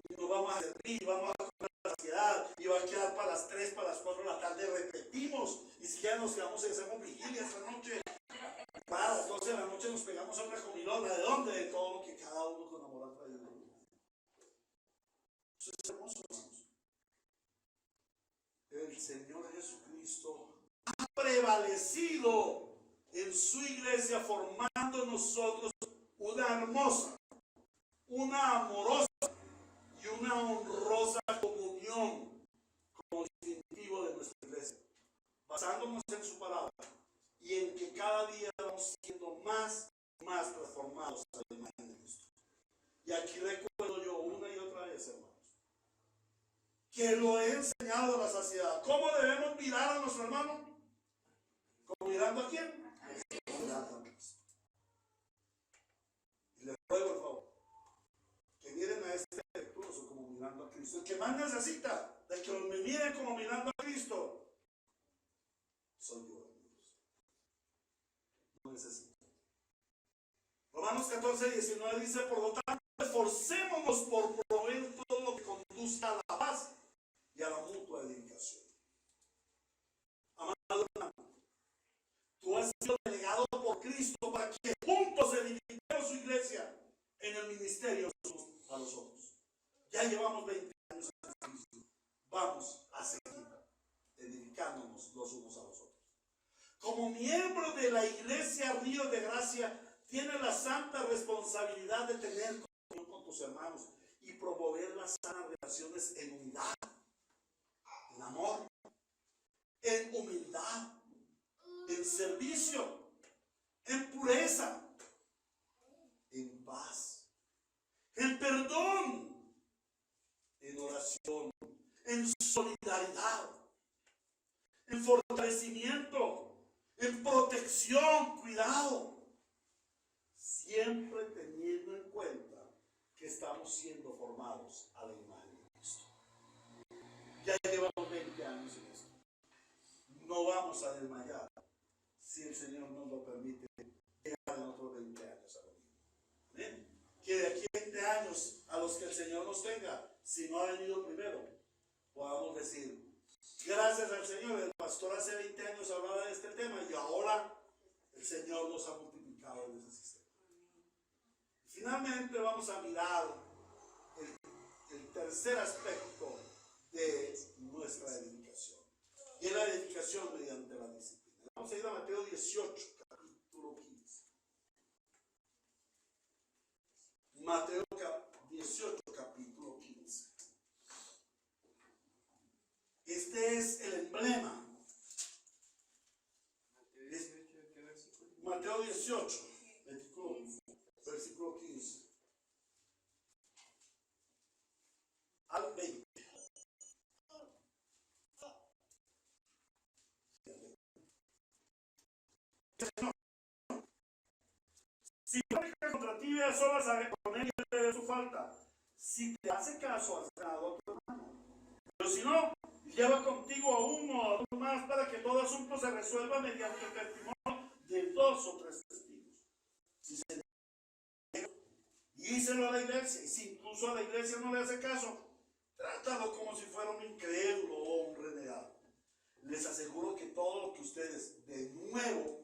y nos vamos a servir, vamos a comer la saciedad y va a quedar para las 3, para las 4 de la tarde, repetimos y si ya nos quedamos y hacemos vigilia esta noche. Para las 12 de la noche nos pegamos otra comilona. ¿De dónde? De todo lo que cada uno con amor ha traído. Eso es hermoso, hermanos. El Señor Jesucristo ha prevalecido en su iglesia, formando en nosotros una hermosa, una amorosa y una honrosa comunión como distintivo de nuestra iglesia, basándonos en su palabra y en que cada día vamos siendo más transformados a la imagen de Cristo. Y aquí recuerdo yo una y otra vez, hermanos, que lo he enseñado a la saciedad. ¿Cómo debemos mirar a nuestro hermano? ¿Como mirando a quién? Mirando a Cristo. Y les ruego, por favor, que miren a este recluso como mirando a Cristo. El que más necesita de que me miren como mirando a Cristo soy yo, amigos. No necesito. Romanos 14:19 dice: por lo tanto, esforcémonos por promover todo lo que conduzca a la paz y a la mutua edificación. Amado hermano, tú has sido delegado por Cristo para que juntos edifiquemos su iglesia en el ministerio a los otros. Ya llevamos 20 años en Cristo. Vamos a seguir edificándonos los unos a los otros. Como miembro de la iglesia Río de Gracia, tienes la santa responsabilidad de tener comunión con tus hermanos y promover las sanas relaciones en unidad, en amor, en humildad, en servicio, en pureza, en paz, en perdón, en oración, en solidaridad, en fortalecimiento, en protección, cuidado, siempre teniendo en cuenta que estamos siendo formados a la imagen de Cristo. Ya llevamos 20 años en esto. No vamos a desmayar si el Señor nos lo permite llegar en otros 20 años a lo mismo. ¿Amén? Que de aquí a 20 años a los que el Señor nos tenga, si no ha venido primero, podamos decir: gracias al Señor, el pastor hace 20 años hablaba de este tema y ahora el Señor nos ha multiplicado en ese sistema. Finalmente vamos a mirar el tercer aspecto de nuestra edificación. Y es la edificación mediante la disciplina. Vamos a ir a Mateo 18, capítulo 15. Mateo 18, capítulo 15. Este es el emblema. Mateo 18, versículo 15 al 20. Si peca contra ti, ve a solas a reponer y te dé su falta. Si te hace caso, has ganado a otro hermano. Pero si no, lleva contigo a uno o a dos más para que todo asunto se resuelva mediante el testimonio de 2 o 3 testigos. Si se díselo a la iglesia, y si incluso a la iglesia no le hace caso, trátalo como si fuera un incrédulo o un renegado. Les aseguro que todo lo que ustedes, de nuevo,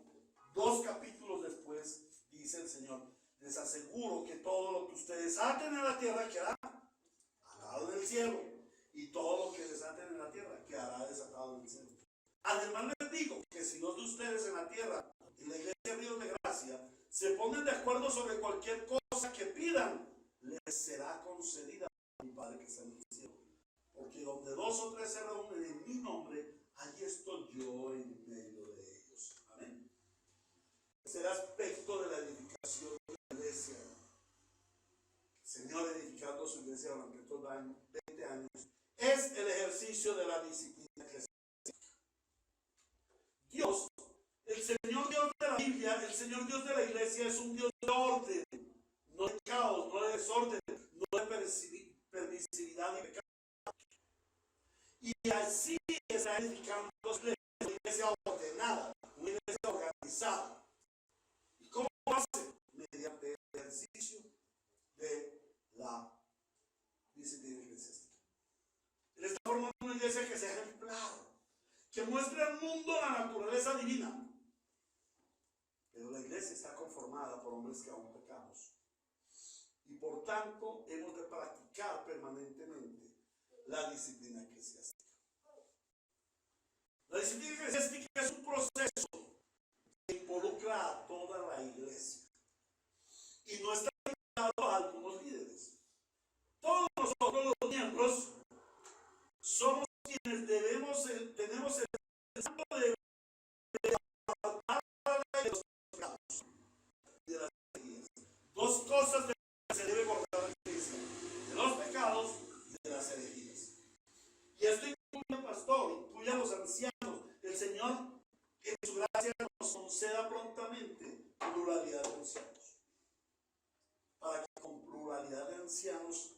2 capítulos después, dice el Señor, les aseguro que todo lo que ustedes aten en la tierra quedará atado en el cielo, y todo lo que desaten en la tierra quedará desatado en el cielo. Además les digo que si dos de ustedes en la tierra, en la iglesia Río de Gracia, se ponen de acuerdo sobre cualquier cosa que pidan, les será concedida a mi Padre que está en el cielo. Porque donde 2 o 3 se reúnen en mi nombre, allí estoy yo en medio de ellos. Amén. Ese aspecto de la edificación de la iglesia. El Señor edificando su iglesia durante estos 20 años es el ejercicio de la disciplina eclesiástica. Dios, el Señor Dios de la Biblia, el Señor Dios de la iglesia es un Dios de orden, no de caos, desorden, no hay permisividad ni pecado. Y así está edificando una iglesia ordenada, una iglesia organizada. ¿Y cómo lo hace? Mediante el ejercicio de la disciplina eclesiástica. Él está formando una iglesia que sea ejemplar, que muestre al mundo la naturaleza divina. Pero la iglesia está conformada por hombres que aún pecamos. Y por tanto, hemos de practicar permanentemente la disciplina eclesiástica. La disciplina eclesiástica es un proceso que involucra a toda la iglesia. Y no está limitado a algunos líderes. Todos nosotros los miembros somos quienes tenemos el santo de guardar de los pecados y de las herejías. Dos cosas de las que se debe guardar la iglesia: de los pecados y de las herejías. Y esto incluye al pastor, incluye a los ancianos. El Señor, en su gracia, nos conceda prontamente pluralidad de ancianos, para que con pluralidad de ancianos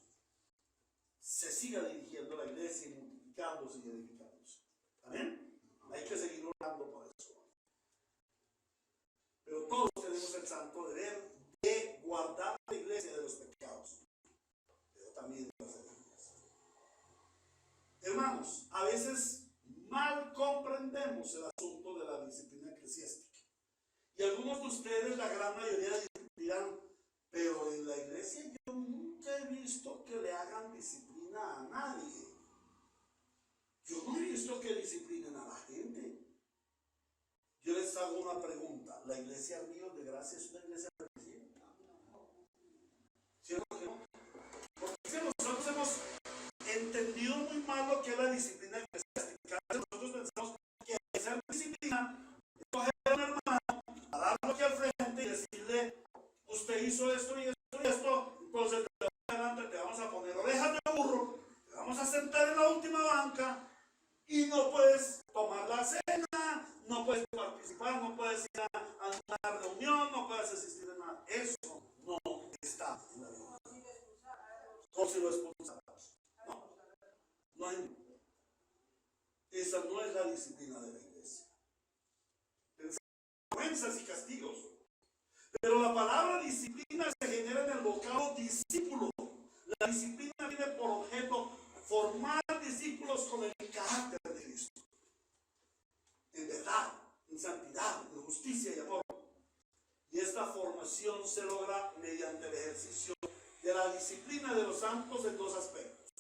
se siga dirigiendo la iglesia y multiplicándose y edificándose. ¿Amén? Hay que seguir orando por eso. Pero todos tenemos el santo deber de guardar la iglesia de los pecados, pero también de las herejías. Hermanos, a veces mal comprendemos el asunto de la disciplina eclesiástica. Y algunos de ustedes, la gran mayoría, dirán: pero en la iglesia yo nunca he visto que le hagan disciplina a nadie. Yo no he visto que disciplinen a la gente. Yo les hago una pregunta: ¿la iglesia Ríos de Gracia es una iglesia religiosa? ¿Cierto que no? Porque nosotros hemos entendido muy mal lo que es la disciplina eclesiástica. Nosotros pensamos que esa disciplina es coger a un hermano, a darlo aquí al frente y decirle: usted hizo esto y esto y esto, entonces de adelante te vamos a poner orejas de burro, te vamos a sentar en la última banca y no puedes tomar la cena, no puedes participar, no puedes ir a una reunión, no puedes asistir a nada. Eso no está en la Biblia. Como si lo expulsáramos. No hay. Esa no es la disciplina de la iglesia. Vergüenzas y castigos. Pero la palabra disciplina se genera en el vocablo discípulo. La disciplina tiene por objeto formar discípulos con el carácter de Cristo, en verdad, en santidad, en justicia y amor. Y esta formación se logra mediante el ejercicio de la disciplina de los santos en dos aspectos.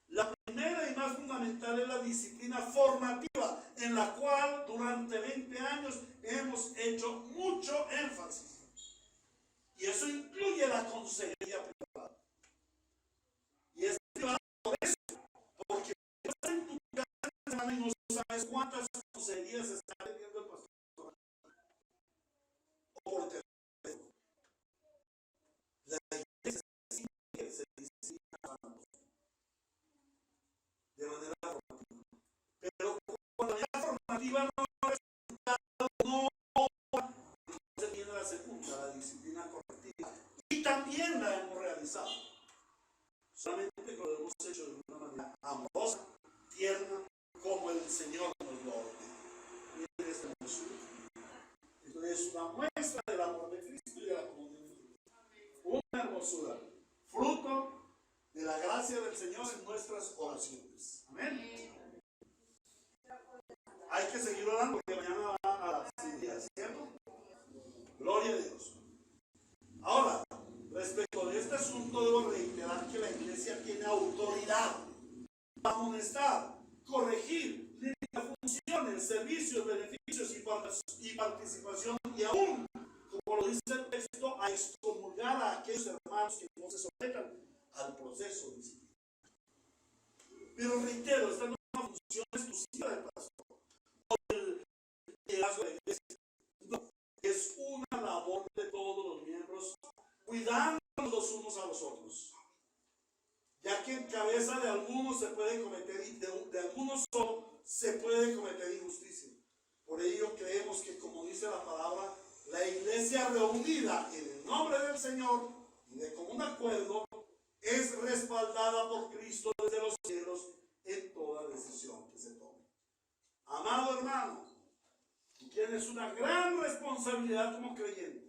La primera y más fundamental es la disciplina formativa, en la cual durante 20 años hemos hecho mucho énfasis. Y eso incluye la consejería privada. Y es privada por eso, porque estás en tu casa y no sabes cuántas consejerías está teniendo el pastor. O por teléfono. La iglesia se disciplina de manera formativa. Pero cuando la formativa no se tiene la segunda, la disciplina correctiva. Y también la hemos realizado. Solamente que lo hemos hecho de una manera amorosa, tierna, como el Señor nos lo ordena. Miren esta hermosura. Entonces es una muestra del amor de Cristo y de la comunión de Cristo. Una hermosura, fruto de la gracia del Señor en nuestras oraciones. Amén. Hay que seguir orando porque mañana va a la cirugía, ¿cierto? Gloria a Dios. Ahora, respecto de este asunto, debo reiterar que la iglesia tiene autoridad para amonestar, corregir, limitar funciones, servicios, beneficios y participación, y aún, como lo dice el texto, a excomulgar a aquellos hermanos que no se sometan al proceso disciplinario. Pero reitero, esta no es una función exclusiva del pastor o del liderazgo de la iglesia. No, es una labor de todos los miembros, cuidándonos los unos a los otros, ya que en cabeza de algunos se puede cometer, de algunos solo se puede cometer injusticia. Por ello creemos que, como dice la palabra, la iglesia reunida en el nombre del Señor y de común acuerdo es respaldada por Cristo desde los cielos en toda decisión que se tome. Amado hermano, tú tienes una gran responsabilidad como creyente.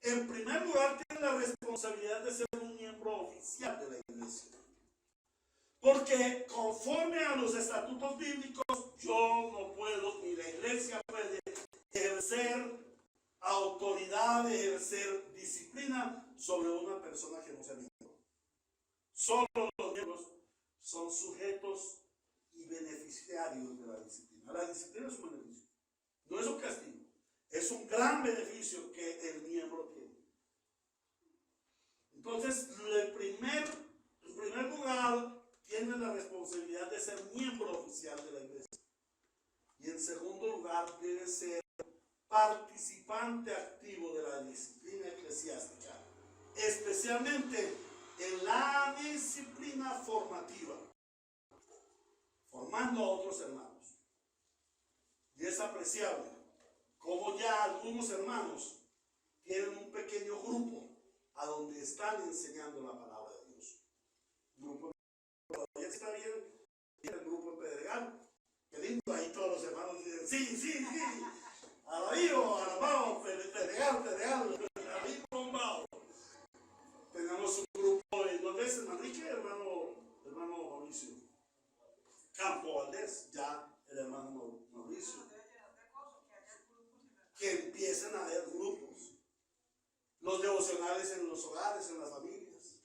En primer lugar, tienes la responsabilidad de ser un miembro oficial de la iglesia. Porque conforme a los estatutos bíblicos, yo no puedo, ni la iglesia puede ejercer autoridad, ejercer disciplina sobre una persona que no sea miembro. Solo los miembros son sujetos y beneficiarios de la disciplina. La disciplina es un beneficio, no es un castigo. Es un gran beneficio que el miembro tiene. Entonces, en primer lugar, tiene la responsabilidad de ser miembro oficial de la iglesia. Y en segundo lugar, debe ser participante activo de la disciplina eclesiástica, especialmente en la disciplina formativa, formando a otros hermanos. Y es apreciable como ya algunos hermanos tienen un pequeño grupo a donde están enseñando la palabra de Dios. Grupo todavía está bien, el grupo en Pedregal. Qué lindo, ahí todos los hermanos dicen, sí, alabío, alabao, Pedregal, alabío, bombao. Tenemos un grupo en ¿dónde es? En Manrique, hermano Mauricio. Campo Valdés, ya el hermano Mauricio. Que empiecen a haber grupos. Los devocionales en los hogares, en las familias.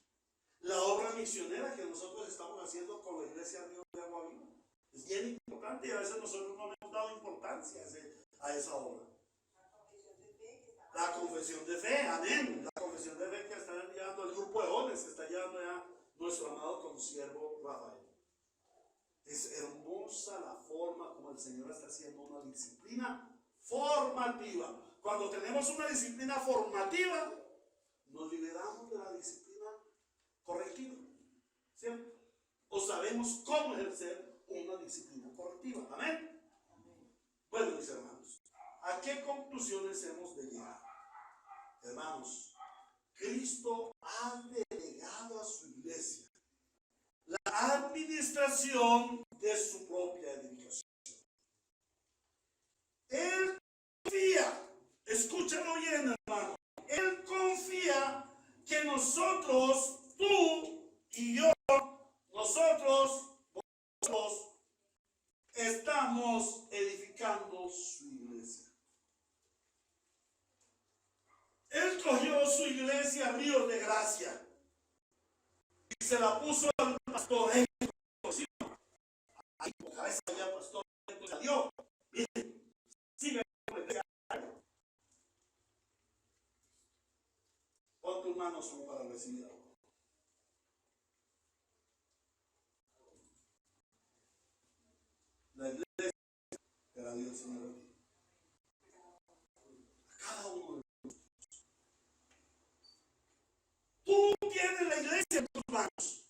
La obra misionera que nosotros estamos haciendo con la iglesia Río de Agua Viva es bien importante y a veces nosotros no le hemos dado importancia a esa obra. La confesión de fe, amén. La confesión de fe que está llevando el grupo de jóvenes, que está llevando ya nuestro amado consiervo Rafael. Es hermosa la forma como el Señor está haciendo una disciplina formativa. Cuando tenemos una disciplina formativa, nos liberamos de la disciplina correctiva, ¿cierto? O sabemos cómo ejercer una disciplina correctiva, amén. Bueno, mis hermanos, ¿a qué conclusiones hemos de llegar? Hermanos, Cristo ha delegado a su iglesia la administración de su propia edificación. Él confía, escúchalo bien, hermano, Él confía que nosotros, tú y yo, nosotros estamos edificando su iglesia. Él cogió su iglesia Ríos de Gracia y se la puso al pastor Héctor. ¿Sí? Ahí por cabeza ya pastor Héctor salió. Bien, sigue con la iglesia. Pon tus manos para recibir algo. La iglesia que la dio el Señor. Cada uno de nosotros. Tú tienes la iglesia en tus manos.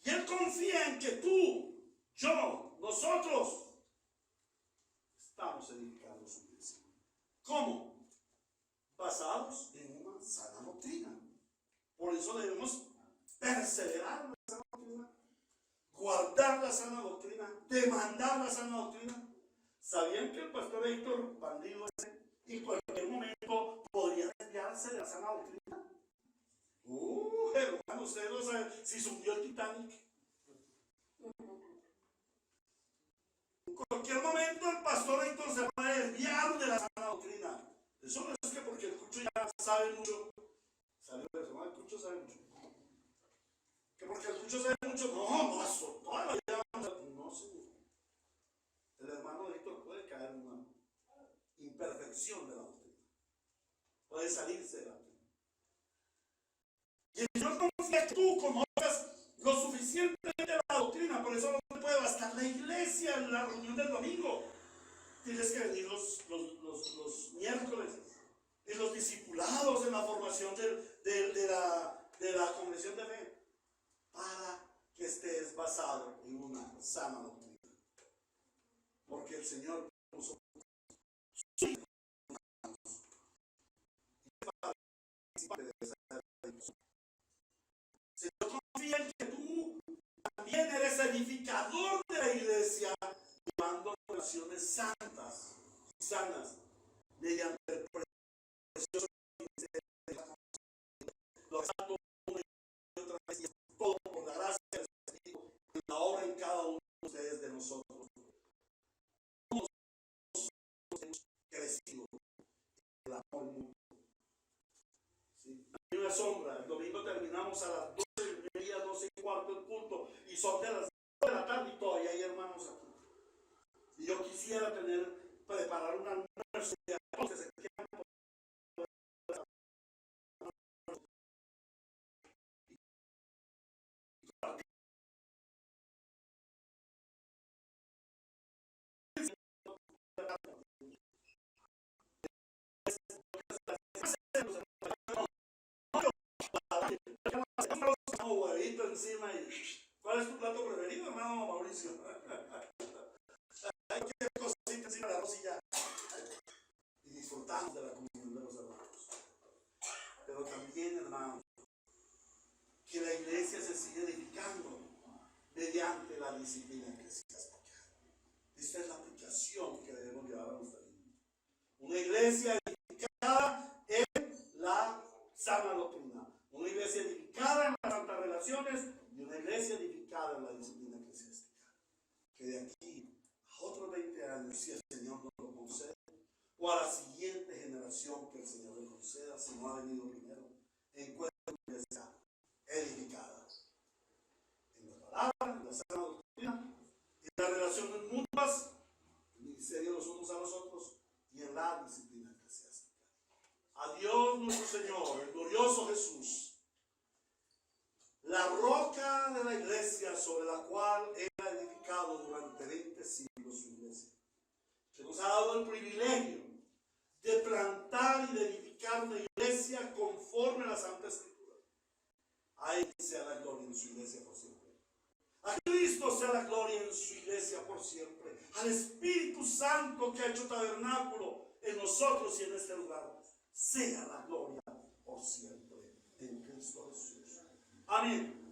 Y Él confía en que tú, yo, nosotros estamos edificando su iglesia. ¿Cómo? Basados en una sana doctrina. Por eso debemos perseverar en la sana doctrina, guardar la sana doctrina, demandar la sana doctrina. ¿Sabían que el pastor Héctor, bandido ese, en cualquier momento podría desviarse de la sana doctrina? Hermano, ustedes no saben si se hundió el Titanic. En cualquier momento el pastor Héctor se puede desviar de la sana doctrina. Eso no es que porque el Cucho ya sabe mucho. Salió de eso, el Cucho sabe mucho. Que porque el Cucho sabe mucho, no, eso, toda la vida no, señor. El hermano Héctor puede caer en una imperfección de la doctrina. Puede salirse de la doctrina. Y el Señor confía que tú conozcas lo suficientemente la doctrina, por eso no te puede bastar la iglesia en la reunión del domingo. Tienes que venir los miércoles y los discipulados en la formación de la convención de fe, para que estés basado en una sana doctrina. Porque el Señor puso su hijo en manos y para participar de esa edificación. también eres edificador de la iglesia, llevando relaciones santas y sanas mediante el precioso ministerio lo santo una y otra vez, y todo por la gracia del Espíritu y la obra en cada uno de ustedes de nosotros. Todos hemos crecido en el amor mutuo. ¿Sí? A mí me asombra, el domingo terminamos a las 12:30, 12:15 el culto, y son de las 2 de la tarde y todavía hay hermanos aquí. Y yo quisiera preparar una almuerzo de arroz que se quedan por como huevito encima. Y ¿cuál es tu plato preferido, hermano Mauricio? Hay cualquier cosita encima de la arroz y ya. Y disfrutamos de la comunión de los hermanos. Pero también, hermanos, que la iglesia se sigue edificando mediante la disciplina eclesiástica. Esta es la aplicación que debemos llevar a nuestra vida. Una iglesia edificada en la sana doctrina, una iglesia edificada en las santas relaciones y una iglesia edificada en la disciplina eclesiástica. Que de aquí a otros 20 años, si el Señor nos lo concede, o a la siguiente generación que el Señor le conceda, si no ha venido primero, encuentre una iglesia edificada en la palabra, en la sana doctrina, en las relaciones mutuas, el ministerio los unos a los otros y en la disciplina eclesiástica. A Dios nuestro Señor, el glorioso Jesús, la roca de la iglesia sobre la cual Él ha edificado durante 20 siglos su iglesia, que nos ha dado el privilegio de plantar y de edificar una iglesia conforme a la Santa Escritura. A Él sea la gloria en su iglesia por siempre. A Cristo sea la gloria en su iglesia por siempre. Al Espíritu Santo que ha hecho tabernáculo en nosotros y en este lugar, sea la gloria por siempre en Cristo Jesús. Amén.